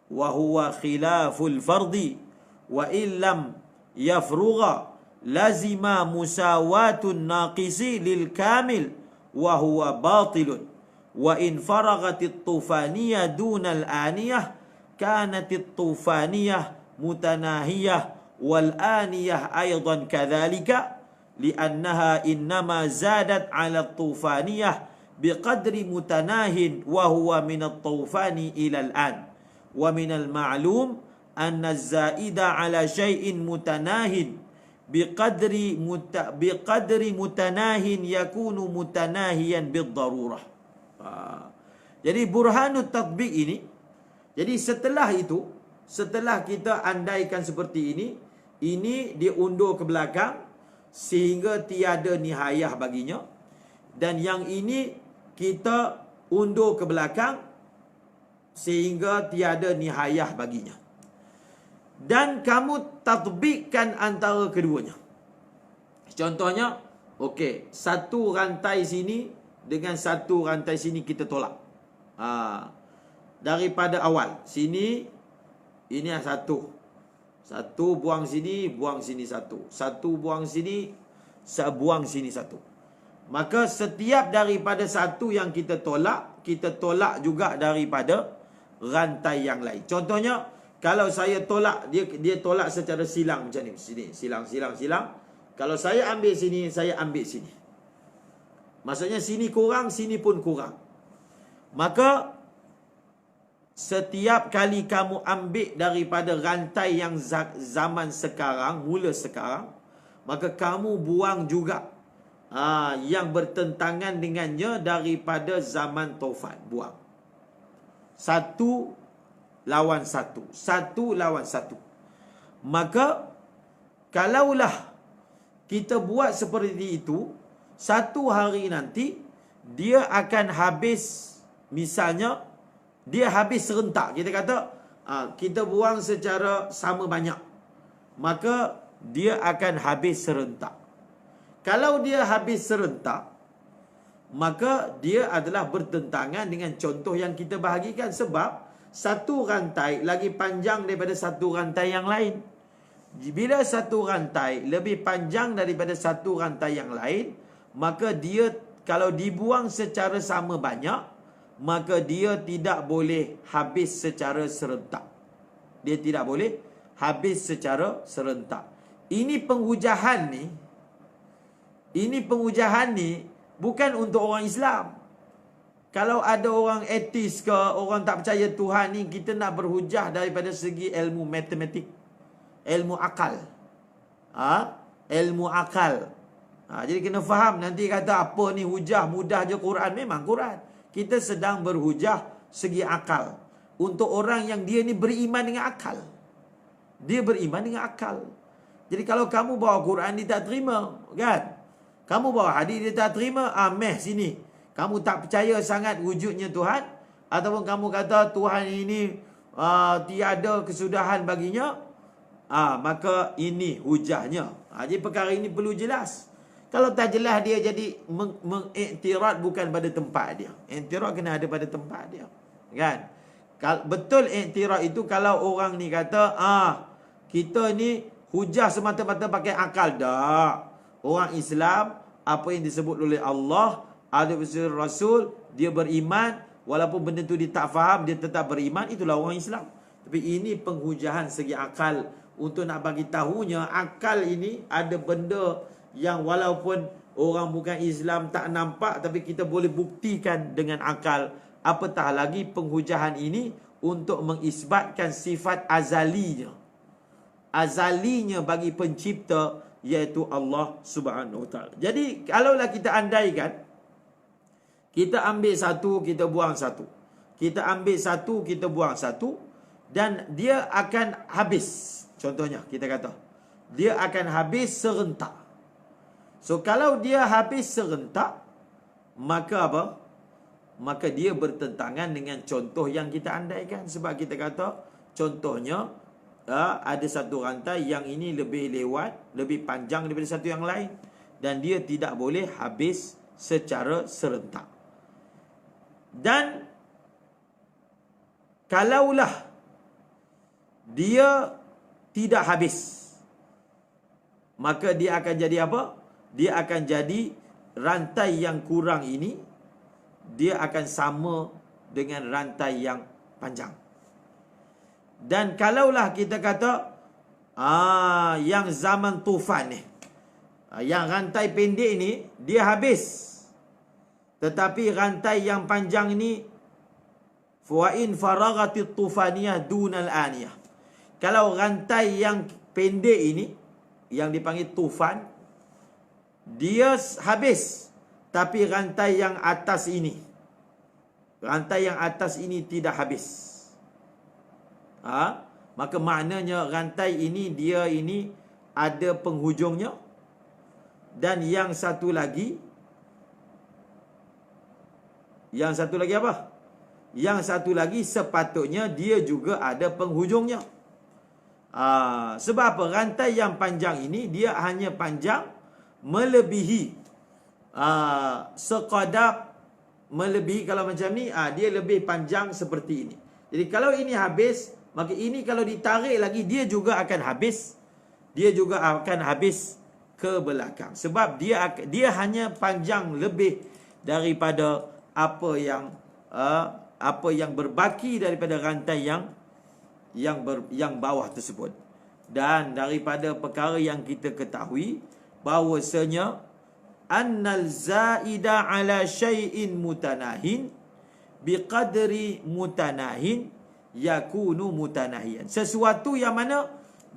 Speaker 2: wa huwa khilaful fardi wa illam yafrugha lazima musawatun naqisi lil kamil wa huwa batilun wa in faragatit tufaniyah dunal aniyah kanatit tufaniyah mutanahiyah wal aniyah aydan kadzalika li'annaha innama zadat 'ala tufaniyah biqadri mutanahin wa huwa min at-tufani ila al-an wa min al-ma'lum anna az-zaida 'ala shay'in mutanahin biqadri mutanahin yakunu mutanahiyan bid-darurah. Jadi burhanut tatbiq ini, jadi setelah itu, setelah kita andaikan seperti ini dia undur ke belakang sehingga tiada nihayah baginya, dan yang ini kita undur ke belakang sehingga tiada nihayah baginya. Dan kamu tatbikkan antara keduanya. Contohnya, okey, satu rantai sini dengan satu rantai sini kita tolak. Daripada awal, sini ini satu. Satu buang sini satu. Satu buang sini, buang sini satu. Maka setiap daripada satu yang kita tolak juga daripada rantai yang lain. Contohnya, kalau saya tolak, dia tolak secara silang macam ni. Sini, silang. Kalau saya ambil sini, saya ambil sini. Maksudnya sini kurang, sini pun kurang. Maka setiap kali kamu ambil daripada rantai yang zaman sekarang, mula sekarang, maka kamu buang juga yang bertentangan dengannya daripada zaman Taufan. Buang. Satu lawan satu. Maka kalaulah kita buat seperti itu, satu hari nanti dia akan habis. Misalnya dia habis serentak. Kita kata kita buang secara sama banyak, maka dia akan habis serentak. Kalau dia habis serentak, maka dia adalah bertentangan dengan contoh yang kita bahagikan. Sebab satu rantai lagi panjang daripada satu rantai yang lain. Bila satu rantai lebih panjang daripada satu rantai yang lain, maka dia kalau dibuang secara sama banyak, maka dia tidak boleh habis secara serentak. Dia tidak boleh habis secara serentak. Ini penghujahan ni bukan untuk orang Islam. Kalau ada orang ateis ke, orang tak percaya Tuhan ni, kita nak berhujah daripada segi ilmu matematik, ilmu akal. Ilmu akal. Jadi kena faham, nanti kata apa ni hujah, mudah je Quran. Memang Quran. Kita sedang berhujah segi akal. Untuk orang yang dia ni beriman dengan akal. Dia beriman dengan akal. Jadi kalau kamu bawa Quran, dia tak terima, kan? Kamu bawa hadis, dia tak terima, meh sini. Kamu tak percaya sangat wujudnya Tuhan, ataupun kamu kata Tuhan ini tiada kesudahan baginya, maka ini hujahnya. Jadi perkara ini perlu jelas. Kalau tak jelas, dia jadi mengiktirad bukan pada tempat dia. Iktirad kena ada pada tempat dia, kan? Betul iktirad itu kalau orang ni kata kita ni hujah semata-mata pakai akal. Tak. Orang Islam, apa yang disebut oleh Allah, ada Rasul, dia beriman, walaupun benda tu dia tak faham, dia tetap beriman, itulah orang Islam. Tapi ini penghujahan segi akal, untuk nak bagi tahunya akal ini ada benda yang walaupun orang bukan Islam tak nampak, tapi kita boleh buktikan dengan akal. Apatah lagi penghujahan ini untuk mengisbatkan sifat azalinya bagi pencipta, iaitu Allah Subhanahu Wa Taala. Jadi kalaulah kita andaikan kita ambil satu, kita buang satu, kita ambil satu, kita buang satu, dan dia akan habis. Contohnya kita kata dia akan habis serentak. So kalau dia habis serentak, maka apa? Maka dia bertentangan dengan contoh yang kita andaikan. Sebab kita kata contohnya ada satu rantai yang ini lebih lewat, lebih panjang daripada satu yang lain, dan dia tidak boleh habis secara serentak. Dan kalaulah dia tidak habis, maka dia akan jadi apa? Dia akan jadi rantai yang kurang ini, dia akan sama dengan rantai yang panjang. Dan kalaulah kita kata yang zaman tufan ni, yang rantai pendek ni dia habis, tetapi rantai yang panjang ni, fa in faragatit tufaniyah dunal aniyah. Kalau rantai yang pendek ini, yang dipanggil tufan, dia habis, tapi rantai yang atas ini tidak habis. Maka maknanya rantai ini, dia ini ada penghujungnya. Dan yang satu lagi apa? Yang satu lagi sepatutnya dia juga ada penghujungnya. Sebab apa? Rantai yang panjang ini dia hanya panjang melebihi sekadar melebihi. Kalau macam ni, dia lebih panjang seperti ini. Jadi kalau ini habis, maka ini kalau ditarik lagi, dia juga akan habis. Dia juga akan habis ke belakang. Sebab dia hanya panjang lebih daripada apa yang berbaki daripada rantai yang bawah tersebut. Dan daripada perkara yang kita ketahui, bahawasanya annal zaida ala syai'in mutanahin biqadri mutanahin yakunu mutanahiyan. Sesuatu yang mana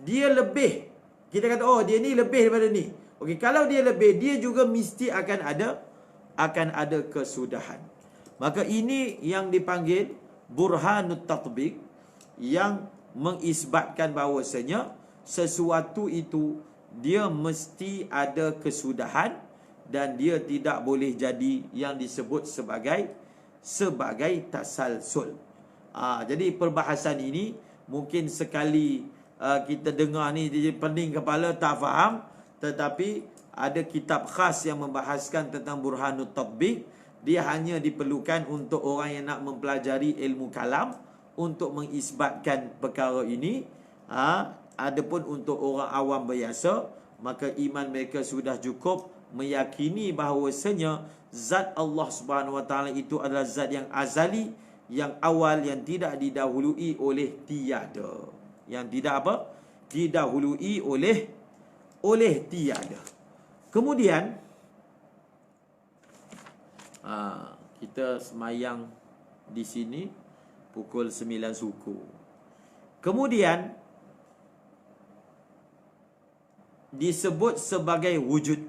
Speaker 2: dia lebih, kita kata dia ni lebih daripada ni. Okey, kalau dia lebih, dia juga mesti akan ada kesudahan. Maka ini yang dipanggil burhanut tatbiq, yang mengisbatkan bahawasanya sesuatu itu dia mesti ada kesudahan, dan dia tidak boleh jadi yang disebut sebagai tasalsul. Jadi perbahasan ini mungkin sekali kita dengar ni dia pening kepala, tak faham, tetapi ada kitab khas yang membahaskan tentang burhanut tatbiq. Dia hanya diperlukan untuk orang yang nak mempelajari ilmu kalam untuk mengisbatkan perkara ini. Adapun untuk orang awam biasa, maka iman mereka sudah cukup meyakini bahawasanya zat Allah Subhanahu wa taala itu adalah zat yang azali, yang awal, yang tidak didahului oleh tiada. Yang tidak apa? Didahului oleh tiada. Kemudian kita semayang di sini pukul 9 suku. Kemudian disebut sebagai wujud.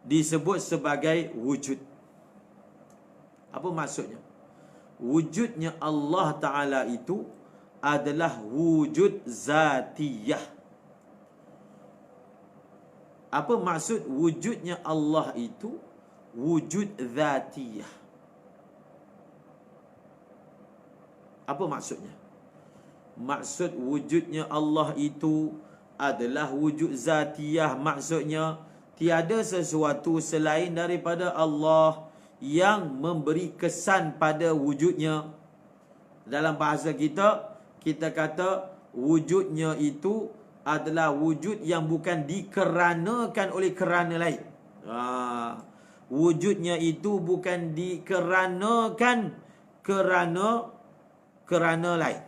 Speaker 2: Disebut sebagai wujud. Apa maksudnya? Wujudnya Allah Ta'ala itu adalah wujud zatiyah. Apa maksud wujudnya Allah itu wujud zatiyah? Apa maksudnya? Maksud wujudnya Allah itu adalah wujud zatiyah. Maksudnya tiada sesuatu selain daripada Allah yang memberi kesan pada wujudnya. Dalam bahasa kita, kita kata wujudnya itu adalah wujud yang bukan dikeranakan oleh kerana lain. Wujudnya itu bukan dikeranakan kerana lain.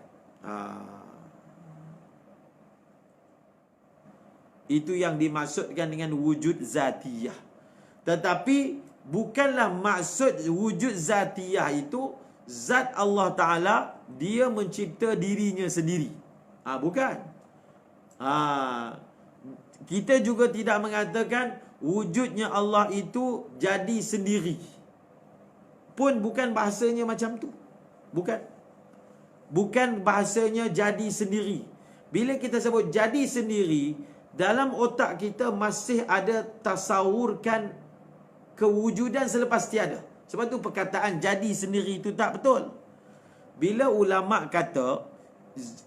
Speaker 2: Itu yang dimaksudkan dengan wujud zatiyah. Tetapi bukanlah maksud wujud zatiyah itu zat Allah Ta'ala dia mencipta dirinya sendiri. Bukan. Kita juga tidak mengatakan wujudnya Allah itu jadi sendiri. Pun bukan bahasanya macam tu. Bukan bahasanya jadi sendiri. Bila kita sebut jadi sendiri, dalam otak kita masih ada tasawurkan kewujudan selepas tiada. Sebab tu perkataan jadi sendiri itu tak betul. Bila ulama kata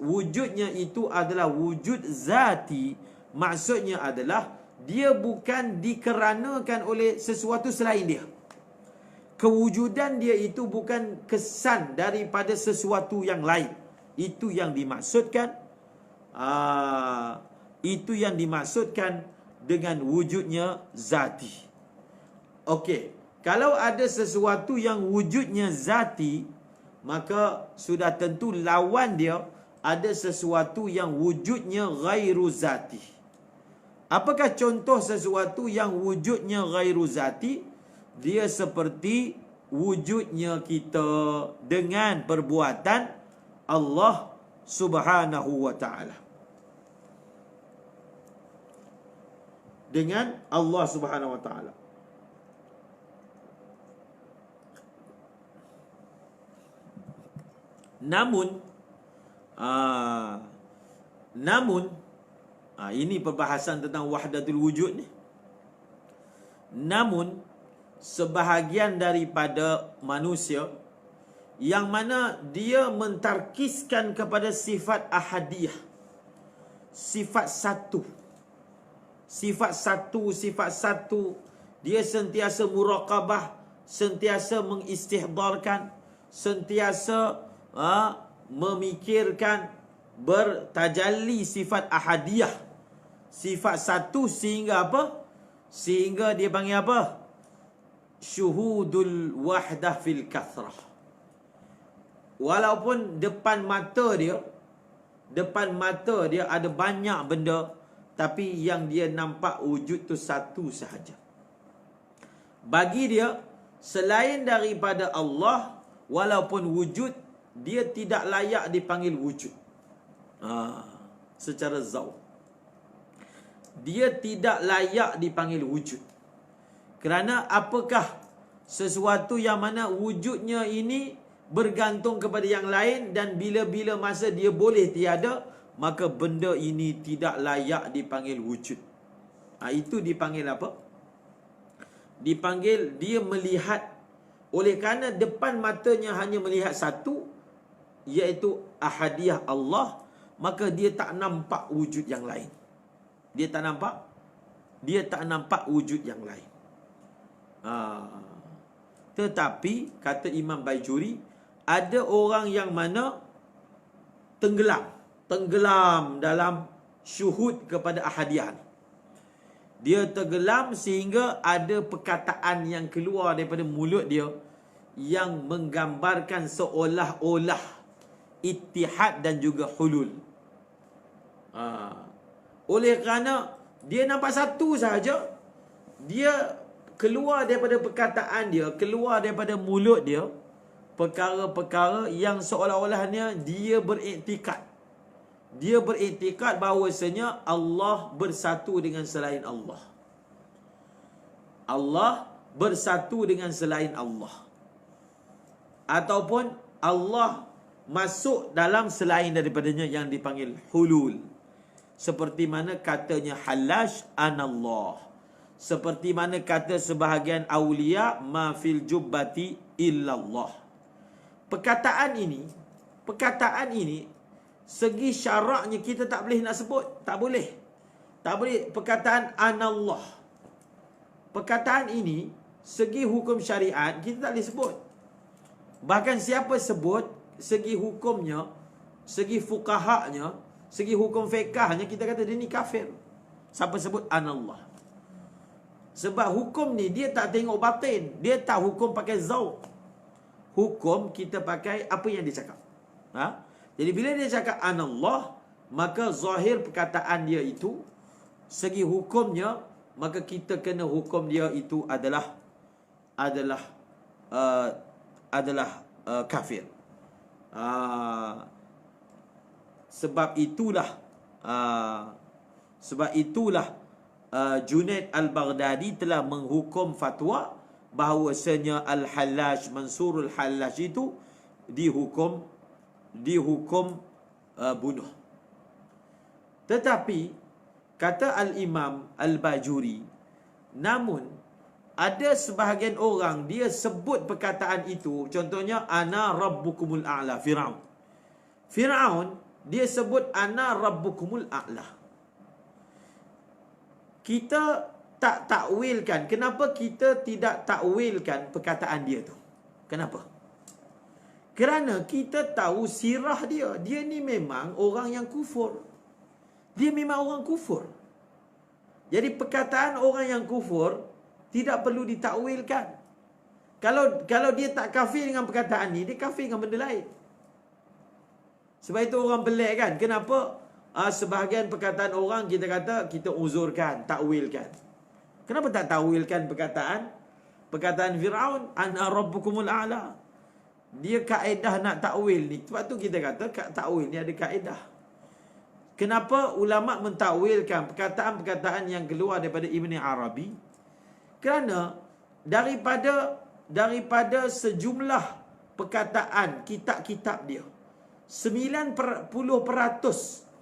Speaker 2: wujudnya itu adalah wujud zati, maksudnya adalah dia bukan dikeranakan oleh sesuatu selain dia. Kewujudan dia itu bukan kesan daripada sesuatu yang lain. Itu yang dimaksudkan. Itu yang dimaksudkan dengan wujudnya zati. Okey, kalau ada sesuatu yang wujudnya zati, maka sudah tentu lawan dia ada sesuatu yang wujudnya ghairu zati. Apakah contoh sesuatu yang wujudnya ghairu zati? Dia seperti wujudnya kita dengan perbuatan Allah Subhanahu wa ta'ala. Dengan Allah Subhanahu wa ta'ala. Namun ini perbahasan tentang wahdatul wujud ni. Namun sebahagian daripada manusia yang mana dia mentarkiskan kepada sifat ahadiyah, sifat satu, dia sentiasa muraqabah, sentiasa mengistihdarkan, sentiasa memikirkan, bertajalli sifat ahadiyah, sifat satu, sehingga apa? Sehingga dia panggil apa? Syuhudul wahdah fil kathrah. Walaupun depan mata dia ada banyak benda, tapi yang dia nampak wujud tu satu sahaja. Bagi dia, selain daripada Allah, walaupun wujud, dia tidak layak dipanggil wujud. Secara zauq, dia tidak layak dipanggil wujud. Kerana apakah sesuatu yang mana wujudnya ini bergantung kepada yang lain, dan bila-bila masa dia boleh tiada, maka benda ini tidak layak dipanggil wujud. Itu dipanggil apa? Dipanggil dia melihat. Oleh kerana depan matanya hanya melihat satu, iaitu ahadiyah Allah, maka dia tak nampak wujud yang lain. Dia tak nampak wujud yang lain. Tetapi kata Imam Baijuri, ada orang yang mana tenggelam, tenggelam dalam syuhud kepada ahadiyah. Dia tenggelam sehingga ada perkataan yang keluar daripada mulut dia yang menggambarkan seolah-olah ittihad dan juga hulul. Oleh kerana dia nampak satu sahaja, dia keluar daripada perkataan dia, keluar daripada mulut dia, perkara-perkara yang seolah-olahnya dia beriktikad. Dia beriktikad bahawasanya Allah bersatu dengan selain Allah. Allah bersatu dengan selain Allah. Ataupun Allah masuk dalam selain daripadanya yang dipanggil hulul. Seperti mana katanya Hallaj anallah. Seperti mana kata sebahagian awliya ma fil jubbati illallah. Perkataan ini segi syaraknya kita tak boleh nak sebut. Tak boleh. Tak boleh perkataan anallah. Perkataan ini segi hukum syariat kita tak boleh sebut. Bahkan siapa sebut, segi hukumnya, segi fuqahanya, segi hukum fiqahnya, kita kata dia ni kafir. Siapa sebut anallah. Sebab hukum ni dia tak tengok batin. Dia tak hukum pakai zauq. Hukum kita pakai apa yang dia cakap. Jadi bila dia cakap anallah, maka zahir perkataan dia itu, segi hukumnya, maka kita kena hukum dia itu adalah kafir. Sebab itulah Junaid Al-Baghdadi telah menghukum fatwa bahawasanya Al-Hallaj, Mansurul Hallaj itu dihukum bunuh. Tetapi kata Al-Imam Al-Bajuri, namun ada sebahagian orang dia sebut perkataan itu, contohnya ana rabbukumul a'la, Firaun dia sebut ana rabbukumul a'la. Kita tak takwilkan. Kenapa kita tidak takwilkan perkataan dia tu? Kenapa? Kerana kita tahu sirah dia. Dia ni memang orang yang kufur. Dia memang orang kufur. Jadi perkataan orang yang kufur tidak perlu ditakwilkan. Kalau dia tak kafir dengan perkataan ni, dia kafir dengan benda lain. Sebab itu orang pelik kan. Kenapa sebahagian perkataan orang kita kata kita uzurkan, takwilkan. Kenapa tak takwilkan perkataan Firaun, ana rabbukumul a'la? Dia kaedah nak takwil ni. Sebab tu kita kata takwil ni ada kaedah. Kenapa ulama mentakwilkan perkataan-perkataan yang keluar daripada Ibn Arabi? Kerana daripada sejumlah perkataan kitab-kitab dia, 90%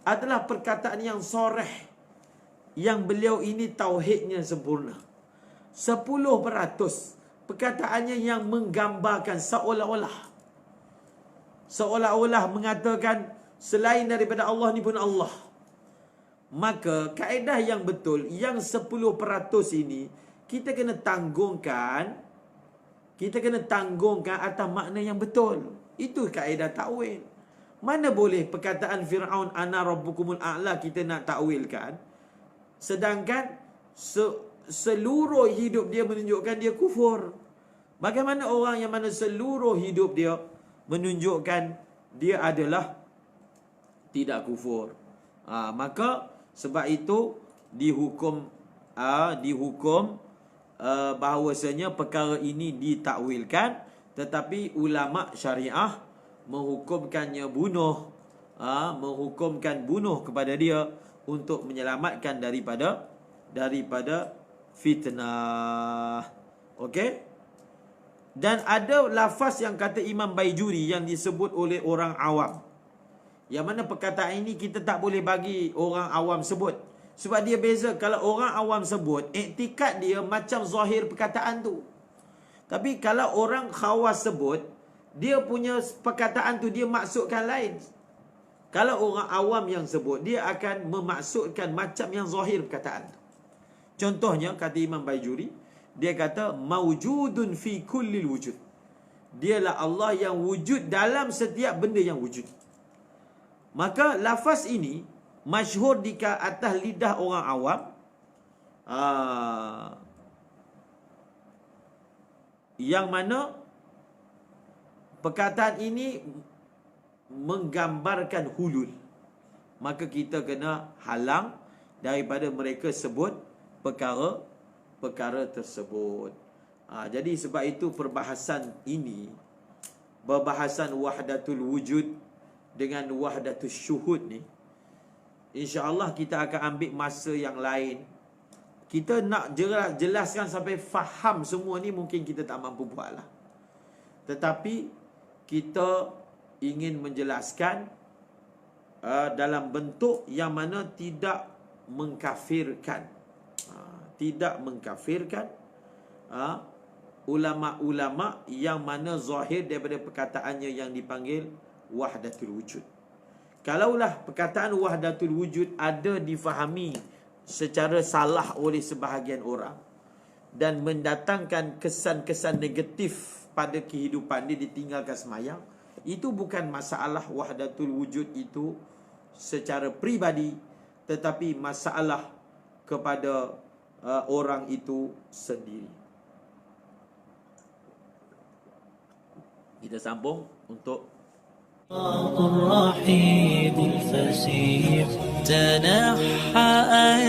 Speaker 2: adalah perkataan yang soreh, yang beliau ini tauhidnya sempurna. 10% perkataannya yang menggambarkan seolah-olah mengatakan selain daripada Allah ni pun Allah. Maka kaedah yang betul, yang 10% ini kita kena tanggungan atas makna yang betul. Itu kaedah takwil. Mana boleh perkataan Firaun ana rabbukumul a'la kita nak takwilkan, sedangkan seluruh hidup dia menunjukkan dia kufur. Bagaimana orang yang mana seluruh hidup dia menunjukkan dia adalah tidak kufur? Maka sebab itu dihukum bahawasanya perkara ini ditakwilkan, tetapi ulama syariah menghukumkannya bunuh, menghukumkan bunuh kepada dia untuk menyelamatkan daripada fitnah. Okey? Dan ada lafaz yang kata Imam Baijuri yang disebut oleh orang awam, yang mana perkataan ini kita tak boleh bagi orang awam sebut. Sebab dia beza. Kalau orang awam sebut, iktikad dia macam zahir perkataan tu. Tapi kalau orang khawas sebut, dia punya perkataan tu dia maksudkan lain. Kalau orang awam yang sebut, dia akan memaksudkan macam yang zahir perkataan tu. Contohnya kata Imam Baijuri, dia kata maujudun fi kullil wujud. Dialah Allah yang wujud dalam setiap benda yang wujud. Maka lafaz ini masyhur di atas lidah orang awam, yang mana perkataan ini menggambarkan hulul. Maka kita kena halang daripada mereka sebut perkara tersebut. Jadi sebab itu perbahasan ini, perbahasan wahdatul wujud dengan wahdatul syuhud ni, insya-Allah kita akan ambil masa yang lain. Kita nak jelaskan sampai faham semua ni mungkin kita tak mampu buat lah. Tetapi kita ingin menjelaskan dalam bentuk yang mana tidak mengkafirkan. Tidak mengkafirkan ulama-ulama yang mana zahir daripada perkataannya yang dipanggil wahdatul wujud. Kalaulah perkataan wahdatul wujud ada difahami secara salah oleh sebahagian orang dan mendatangkan kesan-kesan negatif pada kehidupan dia, ditinggalkan semayang, itu bukan masalah wahdatul wujud itu secara peribadi, tetapi masalah kepada orang itu sendiri. Kita sambung untuk
Speaker 1: الرحيب الفسيح تنحى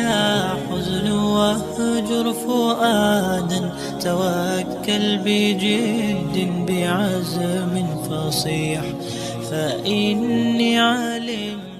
Speaker 1: يا حزن واهجر فؤادا توكل بجد بعزم فصيح فإني علمت